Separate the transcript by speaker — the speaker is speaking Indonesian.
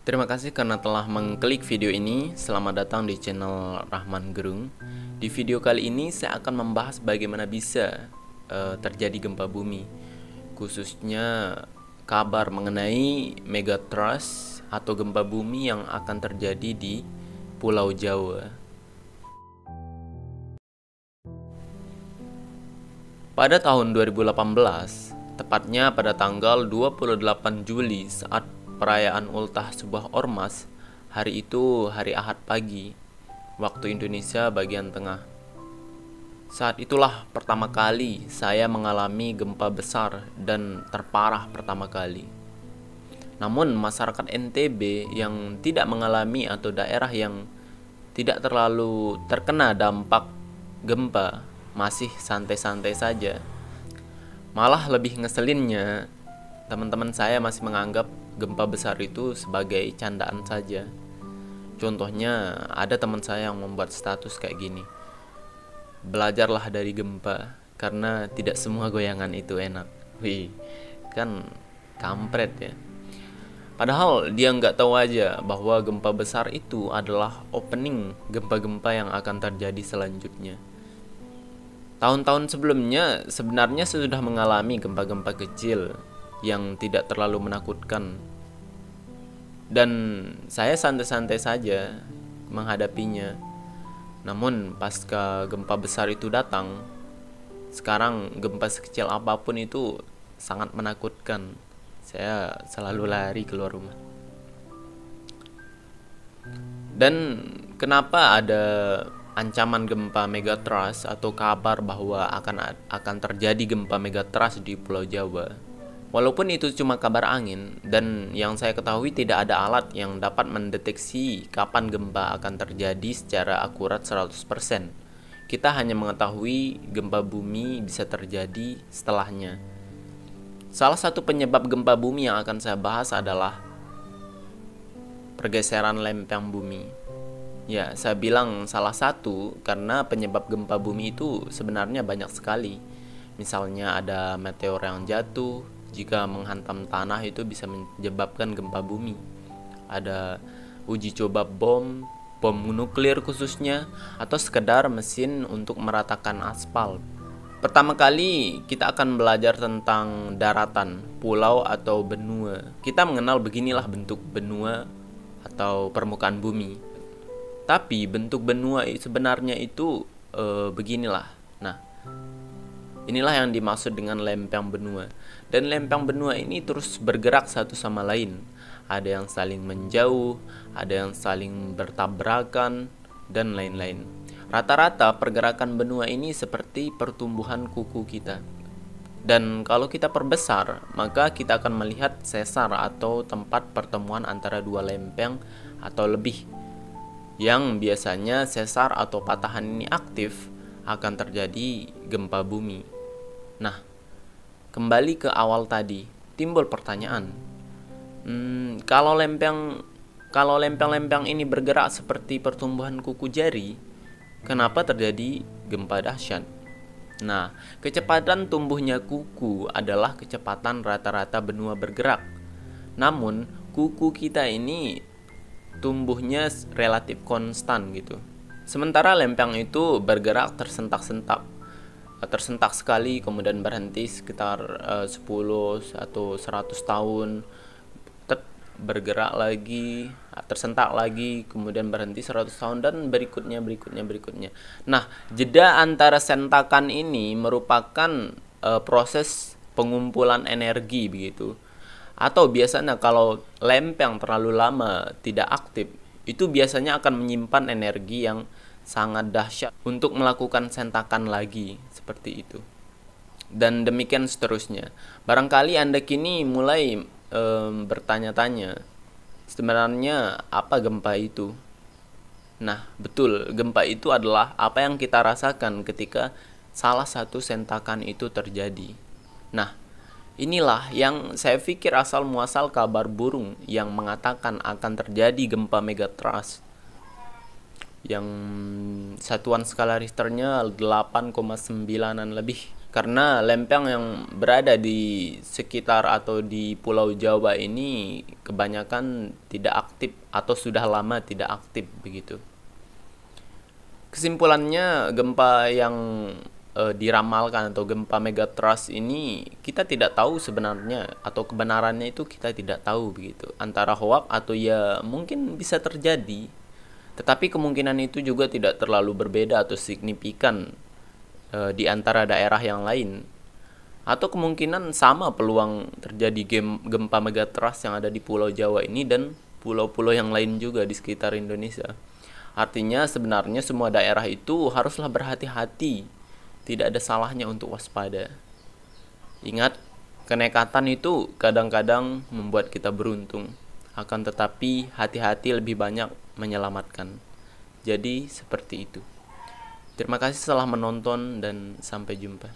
Speaker 1: Terima kasih karena telah mengklik video ini. Selamat datang di channel Rahman Gerung. Di video kali ini saya akan membahas bagaimana bisa terjadi gempa bumi, khususnya kabar mengenai megatrust atau gempa bumi yang akan terjadi di Pulau Jawa. Pada tahun 2018, tepatnya pada tanggal 28 Juli saat perayaan ultah sebuah ormas, hari itu hari Ahad pagi, waktu Indonesia bagian tengah. Saat itulah pertama kali saya mengalami gempa besar dan terparah pertama kali. Namun masyarakat NTB yang tidak mengalami atau daerah yang tidak terlalu terkena dampak gempa masih santai-santai saja. Malah lebih ngeselinnya, teman-teman saya masih menganggap gempa besar itu sebagai candaan saja. Contohnya, ada teman saya yang membuat status kayak gini: belajarlah dari gempa, karena tidak semua goyangan itu enak. Wih, kan kampret ya. Padahal dia nggak tahu aja bahwa gempa besar itu adalah opening gempa-gempa yang akan terjadi selanjutnya. Tahun-tahun sebelumnya sebenarnya sudah mengalami gempa-gempa kecil yang tidak terlalu menakutkan, dan saya santai-santai saja menghadapinya. Namun pasca gempa besar itu datang, sekarang gempa sekecil apapun itu sangat menakutkan. Saya selalu lari keluar rumah. Dan kenapa ada ancaman gempa megatrust atau kabar bahwa akan terjadi gempa megatrust di Pulau Jawa? Walaupun itu cuma kabar angin, dan yang saya ketahui tidak ada alat yang dapat mendeteksi kapan gempa akan terjadi secara akurat 100%. Kita hanya mengetahui gempa bumi bisa terjadi setelahnya. Salah satu penyebab gempa bumi yang akan saya bahas adalah pergeseran lempeng bumi. Ya, saya bilang salah satu karena penyebab gempa bumi itu sebenarnya banyak sekali. Misalnya ada meteor yang jatuh, jika menghantam tanah itu bisa menyebabkan gempa bumi. Ada uji coba bom nuklir khususnya, atau sekedar mesin untuk meratakan aspal. Pertama kali kita akan belajar tentang daratan, pulau atau benua. Kita mengenal beginilah bentuk benua atau permukaan bumi. Tapi bentuk benua sebenarnya itu beginilah. Nah, inilah yang dimaksud dengan lempeng benua. Dan lempeng benua ini terus bergerak satu sama lain. Ada yang saling menjauh, ada yang saling bertabrakan, dan lain-lain. Rata-rata pergerakan benua ini seperti pertumbuhan kuku kita. Dan kalau kita perbesar, maka kita akan melihat sesar atau tempat pertemuan antara dua lempeng atau lebih. Yang biasanya sesar atau patahan ini aktif, akan terjadi gempa bumi. Nah, kembali ke awal tadi, timbul pertanyaan, kalau lempeng-lempeng ini bergerak seperti pertumbuhan kuku jari, kenapa terjadi gempa dahsyat? Nah, kecepatan tumbuhnya kuku adalah kecepatan rata-rata benua bergerak. Namun, kuku kita ini tumbuhnya relatif konstan gitu. Sementara lempeng itu bergerak tersentak-sentak sekali, kemudian berhenti sekitar 10 atau 100 tahun, bergerak lagi, tersentak lagi, kemudian berhenti 100 tahun, dan berikutnya. Nah, jeda antara sentakan ini merupakan proses pengumpulan energi begitu. Atau biasanya kalau lempeng terlalu lama tidak aktif, itu biasanya akan menyimpan energi yang sangat dahsyat untuk melakukan sentakan lagi, seperti itu. Dan demikian seterusnya. Barangkali Anda kini mulai bertanya-tanya, sebenarnya apa gempa itu? Nah, betul, gempa itu adalah apa yang kita rasakan ketika salah satu sentakan itu terjadi. Nah, inilah yang saya pikir asal muasal kabar burung yang mengatakan akan terjadi gempa megatrust yang satuan skala Richternya 8,9 lebih. Karena lempeng yang berada di sekitar atau di Pulau Jawa ini kebanyakan tidak aktif atau sudah lama tidak aktif begitu. Kesimpulannya, gempa yang diramalkan atau gempa megatrust ini kita tidak tahu sebenarnya, atau kebenarannya itu kita tidak tahu begitu. Antara hoak atau ya mungkin bisa terjadi. Tetapi kemungkinan itu juga tidak terlalu berbeda atau signifikan di antara daerah yang lain. Atau kemungkinan sama peluang terjadi gempa megatrust yang ada di Pulau Jawa ini dan pulau-pulau yang lain juga di sekitar Indonesia. Artinya sebenarnya semua daerah itu haruslah berhati-hati. Tidak ada salahnya untuk waspada. Ingat, kenekatan itu kadang-kadang membuat kita beruntung. Akan tetapi hati-hati lebih banyak menyelamatkan. Jadi seperti itu. Terima kasih telah menonton dan sampai jumpa.